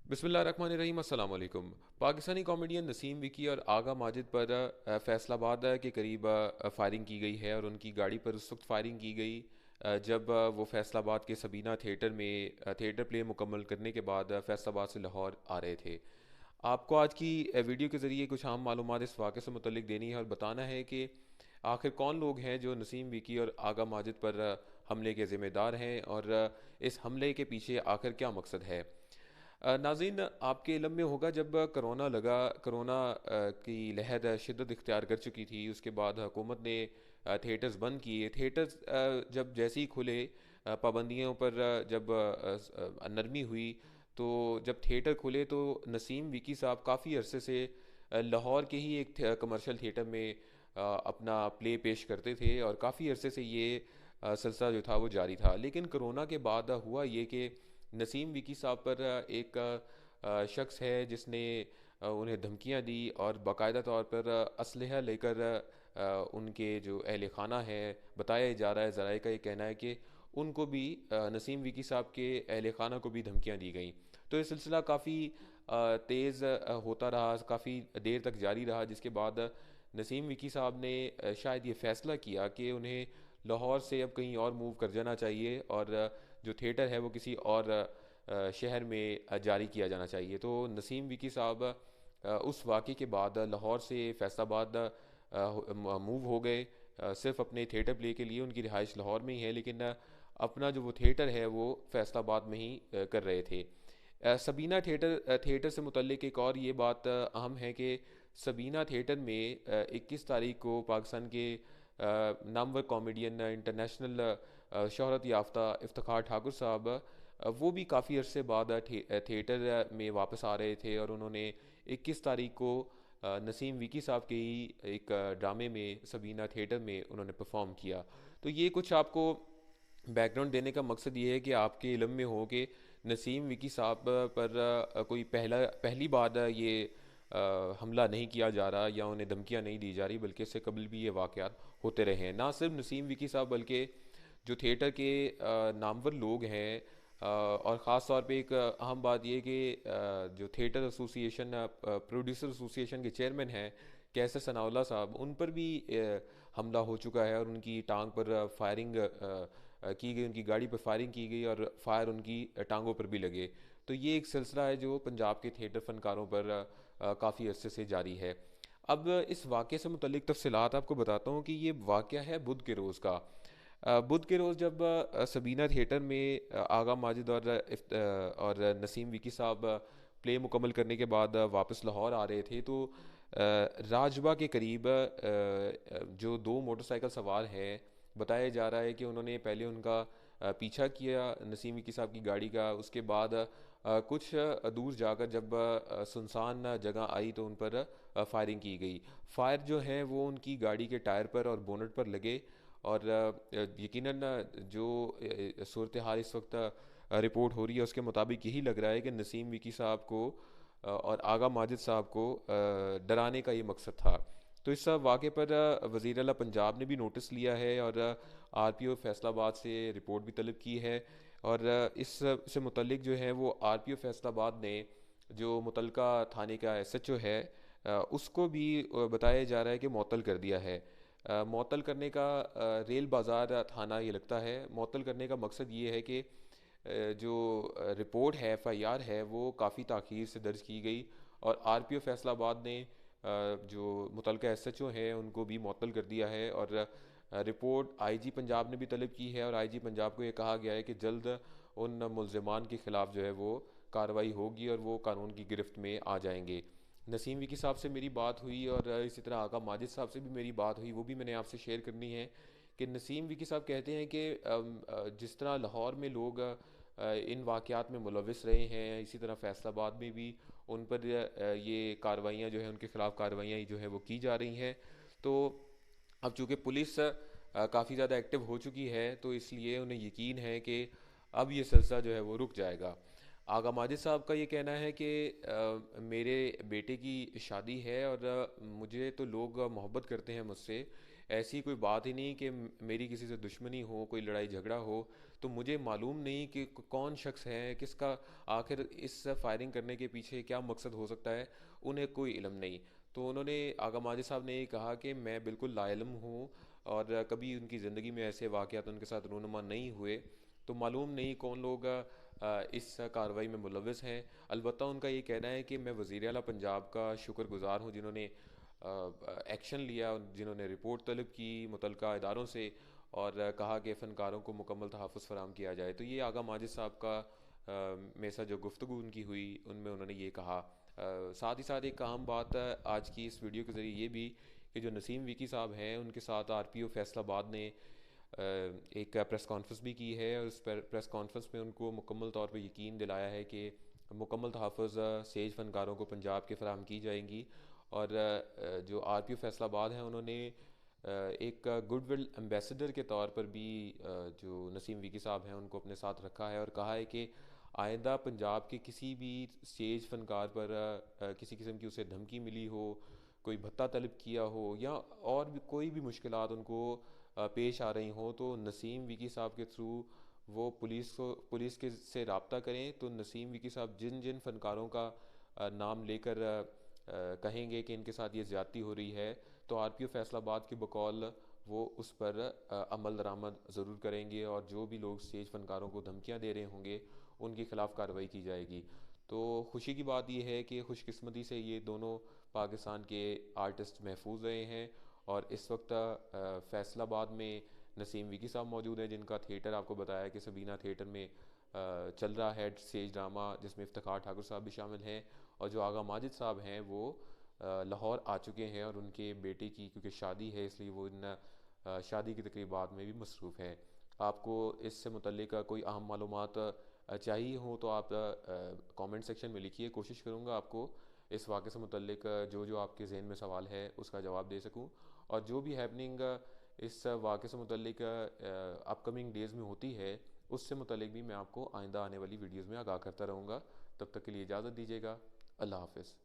बिस्मिल्लाहिर्रहमानिर्रहीम अस्सलाम वालेकुम। पाकिस्तानी कॉमेडियन नसीम विकी और आगा माजिद पर फैसलाबाद के करीब फायरिंग की गई है और उनकी गाड़ी पर उस वक्त फायरिंग की गई जब वो फैसलाबाद के सबीना थिएटर में थिएटर प्ले मुकम्मल करने के बाद फैसलाबाद से लाहौर आ रहे थे। आपको आज की वीडियो के ज़रिए कुछ आम मालूमात इस वाक़े से मुतल्लिक देनी है और बताना है कि आखिर कौन लोग हैं जो नसीम विकी और आगा माजिद पर हमले के ज़िम्मेदार हैं और इस हमले के पीछे आखिर क्या मकसद है। नाज़रीन, आपके इल्म में होगा जब कोरोना की लहर शिद्दत इख्तियार कर चुकी थी, उसके बाद हुकूमत ने थिएटर्स बंद किए। थिएटर्स जब जैसे ही खुले, पाबंदियों पर नरमी हुई, तो जब थिएटर खुले तो नसीम विकी साहब काफ़ी अरसे से लाहौर के ही एक कमर्शियल थिएटर में अपना प्ले पेश करते थे और काफ़ी अरसे से ये सिलसिला जो था वो जारी था। लेकिन कोरोना के बाद हुआ ये कि नसीम विकी साहब पर एक शख्स है जिसने उन्हें धमकियां दी और बाकायदा तौर पर असलहा लेकर उनके जो अहल खाना है, बताया जा रहा है, ज़राए का ये कहना है कि उनको भी नसीम विकी साहब के अहल खाना को भी धमकियां दी गई। तो ये सिलसिला काफ़ी तेज़ होता रहा, काफ़ी देर तक जारी रहा, जिसके बाद नसीम विकी साहब ने शायद ये फ़ैसला किया कि उन्हें लाहौर से अब कहीं और मूव कर जाना चाहिए और जो थिएटर है वो किसी और शहर में जारी किया जाना चाहिए। तो नसीम विकी साहब उस वाक़े के बाद लाहौर से फैसलाबाद मूव हो गए। सिर्फ अपने थिएटर प्ले के लिए उनकी रिहाइश लाहौर में ही है, लेकिन अपना जो वो थिएटर है वो फैसलाबाद में ही कर रहे थे। सबीना थिएटर से मुतल्लिक एक और ये बात अहम है कि सबीना थिएटर में 21 तारीख को पाकिस्तान के नामवर कॉमेडियन, इंटरनेशनल शोहरत याफ्ता इफ्तिखार ठाकुर साहब, वो भी काफ़ी अरसे बाद थिएटर में वापस आ रहे थे और उन्होंने 21 तारीख को नसीम विकी साहब के ही एक ड्रामे में सबीना थिएटर में उन्होंने परफॉर्म किया। तो ये कुछ आपको बैकग्राउंड देने का मकसद ये है कि आपके इल्म में हो कि नसीम विकी साहब पर कोई पहली बार ये हमला नहीं किया जा रहा या उन्हें धमकियां नहीं दी जा रही, बल्कि इससे कबल भी ये वाक़यात होते रहे हैं। ना सिर्फ नसीम विकी साहब बल्कि जो थिएटर के नामवर लोग हैं, और ख़ास तौर पे एक अहम बात ये कि जो थिएटर एसोसिएशन, प्रोड्यूसर एसोसिएशन के चेयरमैन हैं कैसर सनाउल्लाह साहब, उन पर भी हमला हो चुका है और उनकी टांग पर फायरिंग की गई, उनकी गाड़ी पर फायरिंग की गई और फायर उनकी टांगों पर भी लगे। तो ये एक सिलसिला है जो पंजाब के थिएटर फनकारों पर काफ़ी अरसे से जारी है। अब इस वाक़े से मुतल्लिक तफसीलात आपको बताता हूँ कि ये वाक़या है बुध के रोज़ का। बुध के रोज़ जब सबीना थिएटर में आगा माजिद और नसीम विकी साहब प्ले मुकम्मल करने के बाद वापस लाहौर आ रहे थे, तो राजबा के करीब जो दो मोटरसाइकिल सवार हैं, बताया जा रहा है कि उन्होंने पहले उनका पीछा किया नसीम विकी साहब की गाड़ी का। उसके बाद कुछ दूर जाकर जब सुनसान जगह आई तो उन पर फायरिंग की गई। फायर जो है वो उनकी गाड़ी के टायर पर और बोनट पर लगे और यकीनन जो सूरत हाल इस वक्त रिपोर्ट हो रही है उसके मुताबिक यही लग रहा है कि नसीम विकी साहब को और आगा माजिद साहब को डराने का ये मकसद था। तो इस वाक़े पर वज़ीर आला पंजाब ने भी नोटिस लिया है और आरपीओ फैसलाबाद से रिपोर्ट भी तलब की है और इस से मुतल्लिक जो है वो आरपीओ फैसलाबाद ने जो मुतलका थाने का एसएचओ है, उसको भी बताया जा रहा है कि मअतल कर दिया है। मअतल करने का रेल बाज़ार थाना ये लगता है। मअतल करने का मकसद ये है कि जो रिपोर्ट है, एफआईआर है, वो काफ़ी ताख़ीर से दर्ज की गई और आरपीओ फैसलाबाद ने जो मुतलका एसएचओ हैं उनको भी मअतल कर दिया है और रिपोर्ट आईजी पंजाब ने भी तलब की है और आईजी पंजाब को ये कहा गया है कि जल्द उन मुल्ज़िमान के ख़िलाफ़ जो है वो कार्रवाई होगी और वो कानून की गिरफ्त में आ जाएंगे। नसीम विकी साहब से मेरी बात हुई और इसी तरह आका माजिद साहब से भी मेरी बात हुई, वो भी मैंने आपसे शेयर करनी है कि नसीम विकी साहब कहते हैं कि जिस तरह लाहौर में लोग इन वाक़यात में मुलविस रहे हैं, इसी तरह फैसलाबाद में भी उन पर ये कार्रवाइयाँ जो है उनके ख़िलाफ़ कार्रवाइयाँ जो है वो की जा रही हैं। तो अब चूँकि पुलिस काफ़ी ज़्यादा एक्टिव हो चुकी है, तो इसलिए उन्हें यकीन है कि अब ये सिलसिला जो है वो रुक जाएगा। आगा माजिद साहब का ये कहना है कि मेरे बेटे की शादी है और मुझे तो लोग मोहब्बत करते हैं मुझसे, ऐसी कोई बात ही नहीं कि मेरी किसी से दुश्मनी हो, कोई लड़ाई झगड़ा हो। तो मुझे मालूम नहीं कि कौन शख्स है, किसका आखिर इस फायरिंग करने के पीछे क्या मकसद हो सकता है, उन्हें कोई इल्म नहीं। तो उन्होंने, आगा माजिद साहब ने ये कहा कि मैं बिल्कुल लाइलम हूँ और कभी उनकी ज़िंदगी में ऐसे वाक़यात उनके साथ रूनुमा नहीं हुए, तो मालूम नहीं कौन लोग इस कार्रवाई में मुलविस हैं। अलबत्ता उनका ये कहना है कि मैं वज़ीर आला पंजाब का शुक्रगुज़ार हूँ जिन्होंने एक्शन लिया, जिन्होंने रिपोर्ट तलब की मुतलका इदारों से और कहा कि फ़नकारों को मुकम्मल तहफ़्फ़ुज़ फ़राहम किया जाए। तो ये आगा माजिद साहब का में से जो गुफ्तगू उनकी हुई उनमें उन्होंने ये कहा। साथ ही साथ एक अहम बात आज की इस वीडियो के ज़रिए ये भी कि जो नसीम विकी साहब हैं उनके साथ आरपीओ फैसलाबाद ने एक प्रेस कॉन्फ्रेंस भी की है और उस प्रेस कॉन्फ्रेंस में उनको मुकम्मल तौर पर यकीन दिलाया है कि मुकम्मल तहफ़्फ़ुज़ सेज फ़नकारों को पंजाब के फ़राहम की जाएंगी। और जो आरपीओ फैसलाबाद हैं उन्होंने एक गुडविल एम्बेसडर के तौर पर भी जो नसीम विकी साहब हैं उनको अपने साथ रखा है और कहा है कि आइंदा पंजाब के किसी भी स्टेज फ़नकार पर किसी किस्म की उसे धमकी मिली हो, कोई भत्ता तलब किया हो या और भी कोई भी मुश्किलात उनको पेश आ रही हों, तो नसीम विकी साहब के थ्रू वो पुलिस के से रब्ता करें। तो नसीम विकी साहब जिन जिन फ़नकारों का नाम लेकर कहेंगे कि इनके साथ ये ज़्यादती हो रही है, तो आरपीओ फैसलाबाद की बकौल वो उस पर अमल दरामद ज़रूर करेंगे और जो भी लोग स्टेज फ़नकारों को धमकियाँ दे रहे होंगे उनके ख़िलाफ़ कार्रवाई की जाएगी। तो खुशी की बात यह है कि खुशकिस्मती से ये दोनों पाकिस्तान के आर्टिस्ट महफूज रहे हैं और इस वक्त फैसलाबाद में नसीम विकी साहब मौजूद हैं जिनका थिएटर आपको बताया कि सबीना थिएटर में चल रहा है स्टेज ड्रामा, जिसमें इफ्तिखार ठाकुर साहब भी शामिल हैं। और जो आगा माजिद साहब हैं वो लाहौर आ चुके हैं और उनके बेटे की क्योंकि शादी है इसलिए वो इन शादी की तकरीबात में भी मसरूफ़ हैं। आपको इससे मुतल्लिक कोई अहम मालूमात चाहिए हो तो आप कमेंट सेक्शन में लिखिए, कोशिश करूँगा आपको इस वाक़े से मुतल्लिक जो जो आपके जहन में सवाल है उसका जवाब दे सकूँ। और जो भी हैपनिंग इस वाक़े से मुतल्लिक अपकमिंग डेज़ में होती है उससे मुतल्लिक भी मैं आपको आइंदा आने वाली वीडियोज़ में आगाह करता रहूँगा। तब तक के लिए इजाज़त दीजिएगा। अल्लाह हाफ़िज़।